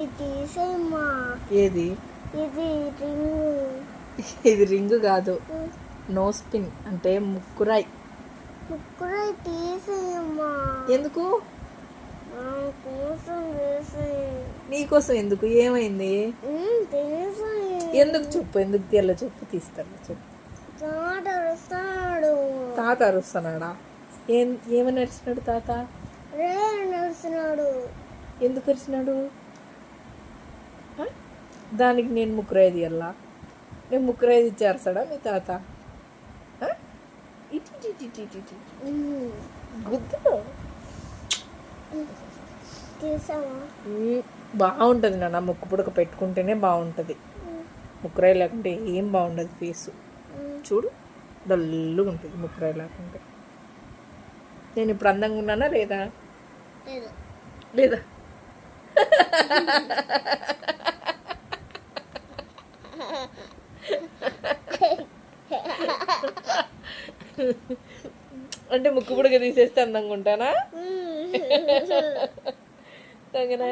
తీసేమ్మా. ఏది ఇది రింగు. ఇది రింగు కాదు, నోస్ పిన్ అంటే ముక్కురాయి. ముక్కురాయి తీసేయమ్మా. ఎందుకు? నా కోసం తీసేయి. నీకోసం ఎందుకు? ఏమైంది? తీసేయి. ఎందుకు చెప్పు, ఎందుకు తీయాలో చెప్పు, తీస్తాను చెప్పు. తాత అరుస్తాడు. తాత అరుస్తున్నాడా? ఏమని అరిచినాడు తాత? రే అరుస్తున్నాడు. ఎందుకు అరిచినాడు? దానికి నేను ముక్కురాయి తీయాలా? నేను ముక్కురాయి ఇచ్చి అరసాడా మీ తాత? గుద్దు. తీసావా? బాగుంటుంది నాన్న, ముక్కు పుడక పెట్టుకుంటేనే బాగుంటుంది. ముక్కురాయి లేకుంటే ఏం బాగుండదు ఫేసు. చూడు, డల్లుగా ఉంటుంది ముక్కురాయి లేకుంటే. నేను ఇప్పుడు అందంగా ఉన్నానా లేదా? లేదా? అంటే ముక్కు పుడక తీసేస్తే అందంగా ఉంటానా? తగిన